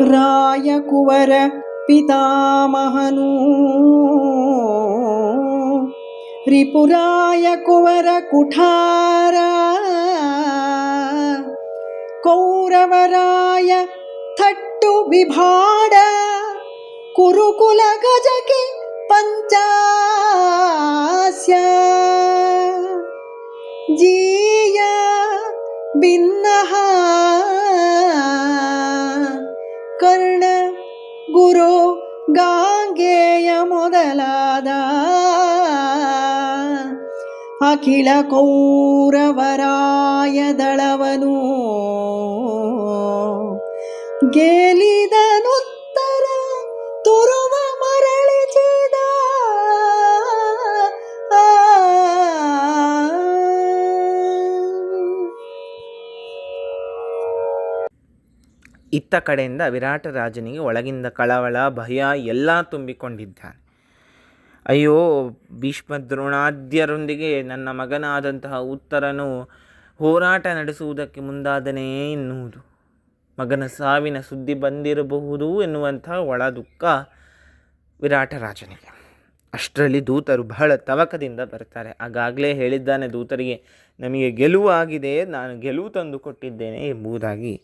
ರಾಯಕುವರ ಪಿತಾಮಹನು ರಿಪುರಾಯ ಕುವರ ಕುಠಾರ ಕೌರವರಾಯ ಥಟ್ಟು ವಿಭಾಡ ಕುರುಕುಲ ಗಜಕ್ಕೆ ಪಂಚಾಸ್ಯ ಜೀಯ ಭಿನ್ನಃ ಕರ್ಣ ಗುರು ಗಾಂಗೇಯ ಮೊದಲಾದ ಅಖಿಲ ಕೌರವರಾಯ ದಳವನು ಗೆಲಿದನುತ್ತರ ತುರುವ ಮರಳಿಸಿದ ಇತ್ತ ಕಡೆಯಿಂದ ವಿರಾಟ ರಾಜನಿಗೆ ಒಳಗಿಂದ ಕಳವಳ ಭಯ ಎಲ್ಲ ತುಂಬಿಕೊಂಡಿದ್ದಾನೆ. ಅಯ್ಯೋ, ಭೀಷ್ಮ ದ್ರೋಣಾದ್ಯರೊಂದಿಗೆ ನನ್ನ ಮಗನಾದಂತಹ ಉತ್ತರನು ಹೋರಾಟ ನಡೆಸುವುದಕ್ಕೆ ಮುಂದಾದನೇ ಎನ್ನುವುದು, ಮಗನ ಸಾವಿನ ಸುದ್ದಿ ಬಂದಿರಬಹುದು ಎನ್ನುವಂತಹ ಒಳ ದುಃಖ ವಿರಾಟ ರಾಜನಿಗೆ. ಅಷ್ಟರಲ್ಲಿ ದೂತರು ಬಹಳ ತವಕದಿಂದ ಬರ್ತಾರೆ. ಆಗಾಗಲೇ ಹೇಳಿದ್ದಾನೆ ದೂತರಿಗೆ, ನಮಗೆ ಗೆಲುವು ಆಗಿದೆ, ನಾನು ಗೆಲುವು ತಂದು ಕೊಟ್ಟಿದ್ದೇನೆ ಎಂಬುದಾಗಿ.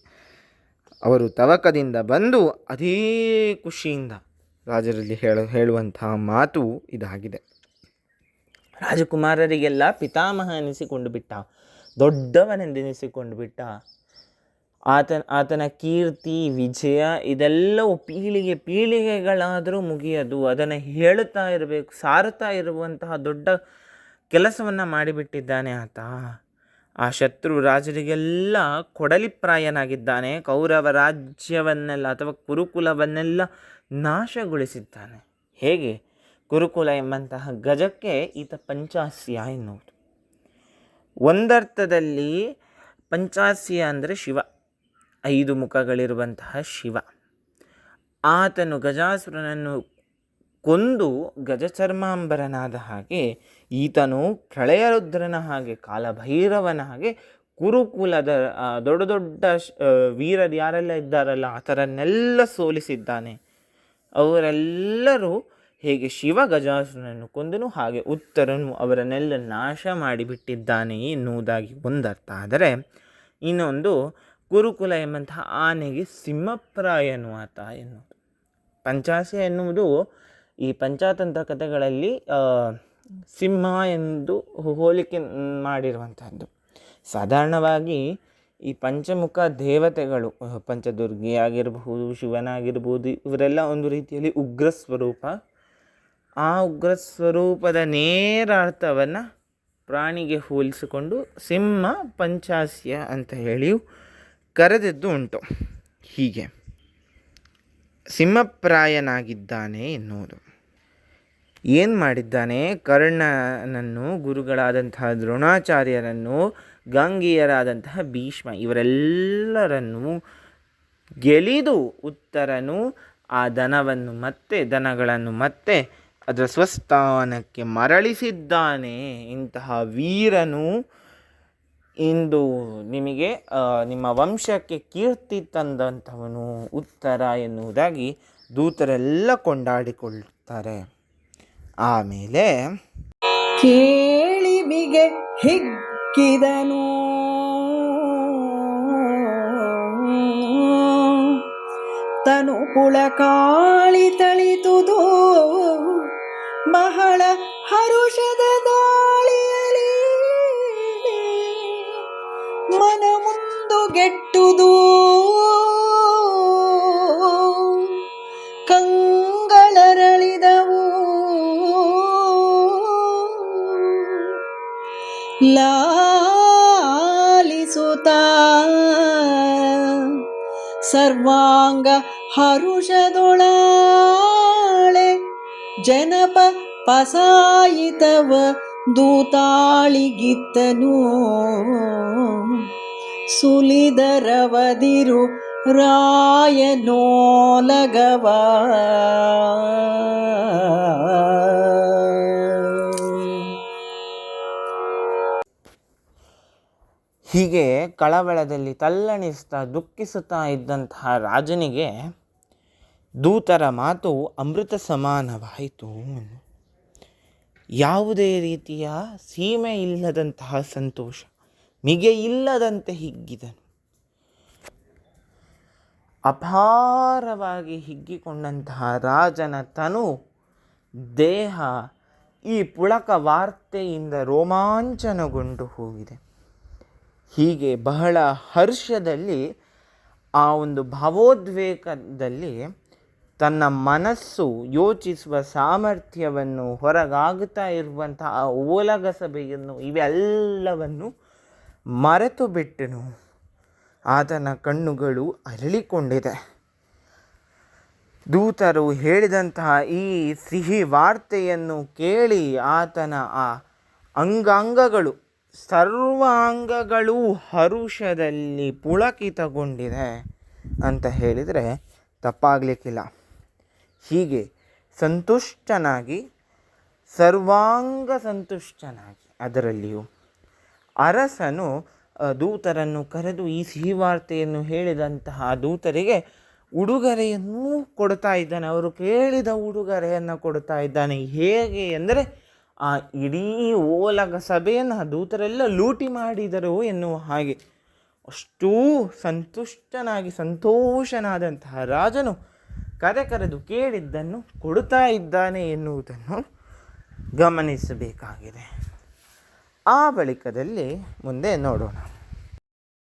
ಅವರು ತವಕದಿಂದ ಬಂದು ಅದೇ ಖುಷಿಯಿಂದ ರಾಜರಲ್ಲಿ ಹೇಳುವಂತಹ ಮಾತು ಇದಾಗಿದೆ. ರಾಜಕುಮಾರರಿಗೆಲ್ಲ ಪಿತಾಮಹ ಎನಿಸಿಕೊಂಡು ಬಿಟ್ಟ, ದೊಡ್ಡವನೆಂದೆನಿಸಿಕೊಂಡು ಬಿಟ್ಟ. ಆತನ ಕೀರ್ತಿ ವಿಜಯ ಇದೆಲ್ಲವೂ ಪೀಳಿಗೆಗಳಾದರೂ ಮುಗಿಯದು. ಅದನ್ನು ಹೇಳುತ್ತಾ ಇರಬೇಕು, ಸಾರುತ್ತಾ ಇರುವಂತಹ ದೊಡ್ಡ ಕೆಲಸವನ್ನು ಮಾಡಿಬಿಟ್ಟಿದ್ದಾನೆ ಆತ. ಆ ಶತ್ರು ರಾಜರಿಗೆಲ್ಲ ಕೊಡಲಿಪ್ರಾಯನಾಗಿದ್ದಾನೆ. ಕೌರವ ರಾಜ್ಯವನ್ನೆಲ್ಲ ಅಥವಾ ಕುರುಕುಲವನ್ನೆಲ್ಲ ನಾಶಗೊಳಿಸಿದ್ದಾನೆ. ಹೇಗೆ? ಕುರುಕುಲ ಎಂಬಂತಹ ಗಜಕ್ಕೆ ಈತ ಪಂಚಾಸ್ಯ ಎನ್ನುವುದು. ಒಂದರ್ಥದಲ್ಲಿ ಪಂಚಾಸ್ಯ ಅಂದರೆ ಶಿವ, 5 ಮುಖಗಳಿರುವಂತಹ ಶಿವ. ಆತನು ಗಜಾಸುರನನ್ನು ಕೊಂದು ಗಜಚರ್ಮಾಂಬರನಾದ ಹಾಗೆ ಈತನು ಪ್ರಳಯರುದ್ರನ ಹಾಗೆ, ಕಾಲಭೈರವನ ಹಾಗೆ ಕುರುಕುಲದ ದೊಡ್ಡ ದೊಡ್ಡ ವೀರರು ಯಾರೆಲ್ಲ ಇದ್ದಾರಲ್ಲ ಆ ಥರನ್ನೆಲ್ಲ ಸೋಲಿಸಿದ್ದಾನೆ. ಅವರೆಲ್ಲರೂ ಹೇಗೆ ಶಿವ ಗಜಾಸುರನನ್ನು ಕೊಂದನು ಹಾಗೆ ಉತ್ತರನು ಅವರನ್ನೆಲ್ಲ ನಾಶ ಮಾಡಿಬಿಟ್ಟಿದ್ದಾನೆ ಎನ್ನುವುದಾಗಿ ಒಂದರ್ಥ. ಆದರೆ ಇನ್ನೊಂದು, ಕುರುಕುಲ ಎಂಬಂತಹ ಆನೆಗೆ ಸಿಂಹಪ್ರಾಯನು ಆತ ಎನ್ನುವುದು. ಪಂಚಾಸ್ಯ ಎನ್ನುವುದು ಈ ಪಂಚಾತಂತ್ರ ಕಥೆಗಳಲ್ಲಿ ಸಿಂಹ ಎಂದು ಹೋಲಿಕೆ ಮಾಡಿರುವಂಥದ್ದು. ಸಾಧಾರಣವಾಗಿ ಈ ಪಂಚಮುಖ ದೇವತೆಗಳು, ಪಂಚದುರ್ಗಿ ಆಗಿರಬಹುದು, ಶಿವನಾಗಿರ್ಬೋದು, ಇವರೆಲ್ಲ ಒಂದು ರೀತಿಯಲ್ಲಿ ಉಗ್ರ ಸ್ವರೂಪ. ಆ ಉಗ್ರ ಸ್ವರೂಪದ ನೇರ ಅರ್ಥವನ್ನು ಪ್ರಾಣಿಗೆ ಹೋಲಿಸಿಕೊಂಡು ಸಿಂಹ ಪಂಚಾಸ್ಯ ಅಂತ ಹೇಳಿಯೂ ಕರೆದಿದ್ದು ಉಂಟು. ಹೀಗೆ ಸಿಂಹಪ್ರಾಯನಾಗಿದ್ದಾನೆ ಎನ್ನುವುದು. ಏನು ಮಾಡಿದ್ದಾನೆ? ಕರ್ಣನನ್ನು, ಗುರುಗಳಾದಂತಹ ದ್ರೋಣಾಚಾರ್ಯರನ್ನು, ಗಾಂಗೀಯರಾದಂತಹ ಭೀಷ್ಮ ಇವರೆಲ್ಲರನ್ನು ಗೆಲಿದು ಉತ್ತರನು ಆ ದನಗಳನ್ನು ಮತ್ತೆ ಅದರ ಸ್ವಸ್ಥಾನಕ್ಕೆ ಮರಳಿಸಿದ್ದಾನೆ. ಇಂತಹ ವೀರನು ಇಂದು ನಿಮಗೆ ನಿಮ್ಮ ವಂಶಕ್ಕೆ ಕೀರ್ತಿ ತಂದಂಥವನು ಉತ್ತರ ಎನ್ನುವುದಾಗಿ ದೂತರೆಲ್ಲ ಕೊಂಡಾಡಿಕೊಳ್ಳುತ್ತಾರೆ. ಆಮೇಲೆ ಕೇಳಿಬಿಗೆ ಹಿಗ್ಗಿದನು ತನು ಪುಳಕಾಳಿ ತಳಿತುದು ಬಹಳ ಹರುಷದ ದಾಳಿಯಲಿ ಮನ ಮುಂದು ಗೆಟ್ಟುದು ಕಂಗಳರಳಿದವು ಲಾಲಿಸುತ್ತ ಸರ್ವಾಂಗ ಹರುಷದೊಳಾಳೆ ಜನಪ ಪಸಾಯಿತವ ದೂತಾಳಿಗಿತ್ತನು ಸುಲಿದರವದಿರು ರಾಯನೋಲಗವ ಹೀಗೆ ಕಳವಳದಲ್ಲಿ ತಲ್ಲಣಿಸ್ತಾ ದುಃಖಿಸುತ್ತಾ ಇದ್ದಂತಹ ರಾಜನಿಗೆ ದೂತರ ಮಾತು ಅಮೃತ ಸಮಾನವಾಯಿತು. ಯಾವುದೇ ರೀತಿಯ ಸೀಮೆ ಇಲ್ಲದಂತಹ ಸಂತೋಷ, ಮಿಗೆ ಇಲ್ಲದಂತೆ ಹಿಗ್ಗಿದನು. ಅಪಾರವಾಗಿ ಹಿಗ್ಗಿಕೊಂಡಂತಹ ರಾಜನ ತನು, ದೇಹ ಈ ಪುಳಕ ವಾರ್ತೆಯಿಂದ ರೋಮಾಂಚನಗೊಂಡು ಹೋಗಿದೆ. ಹೀಗೆ ಬಹಳ ಹರ್ಷದಲ್ಲಿ, ಆ ಒಂದು ಭಾವೋದ್ವೇಗದಲ್ಲಿ ತನ್ನ ಮನಸ್ಸು ಯೋಚಿಸುವ ಸಾಮರ್ಥ್ಯವನ್ನು, ಹೊರಗಾಗುತ್ತಾ ಇರುವಂತಹ ಓಲಗ ಸಭೆಯನ್ನು, ಇವೆಲ್ಲವನ್ನು ಮರೆತು ಬಿಟ್ಟನು. ಆತನ ಕಣ್ಣುಗಳು ಅರಳಿಕೊಂಡಿದೆ. ದೂತರು ಹೇಳಿದಂತಹ ಈ ಸಿಹಿ ವಾರ್ತೆಯನ್ನು ಕೇಳಿ ಆತನ ಆ ಅಂಗಾಂಗಗಳು, ಸರ್ವಾಂಗಗಳು ಹರುಷದಲ್ಲಿ ಪುಳಕಿತಗೊಂಡಿದೆ ಅಂತ ಹೇಳಿದರೆ ತಪ್ಪಾಗಲಿಕ್ಕಿಲ್ಲ. ಹೀಗೆ ಸಂತುಷ್ಟನಾಗಿ, ಸರ್ವಾಂಗ ಸಂತುಷ್ಟನಾಗಿ, ಅದರಲ್ಲಿಯೂ ಅರಸನು ದೂತರನ್ನು ಕರೆದು ಈ ಸಿಹಿ ವಾರ್ತೆಯನ್ನು ಹೇಳಿದಂತಹ ದೂತರಿಗೆ ಉಡುಗೊರೆಯನ್ನೂ ಕೊಡ್ತಾ ಇದ್ದಾನೆ. ಅವರು ಕೇಳಿದ ಉಡುಗೊರೆಯನ್ನು ಕೊಡ್ತಾ ಇದ್ದಾನೆ. ಹೇಗೆ ಎಂದರೆ, ಆ ಇಡೀ ಓಲಗ ಸಭೆಯನ್ನು ದೂತರೆಲ್ಲ ಲೂಟಿ ಮಾಡಿದರು ಎನ್ನುವ ಹಾಗೆ ಅಷ್ಟೂ ಸಂತುಷ್ಟನಾಗಿ, ಸಂತೋಷನಾದಂತಹ ರಾಜನು ಕರೆದು ಕೇಳಿದ್ದನ್ನು ಕೊಡುತ್ತಾ ಇದ್ದಾನೆ ಎನ್ನುವುದನ್ನು ಗಮನಿಸಬೇಕಾಗಿದೆ. ಆ ಬಳಿಕದಲ್ಲಿ ಮುಂದೆ ನೋಡೋಣ.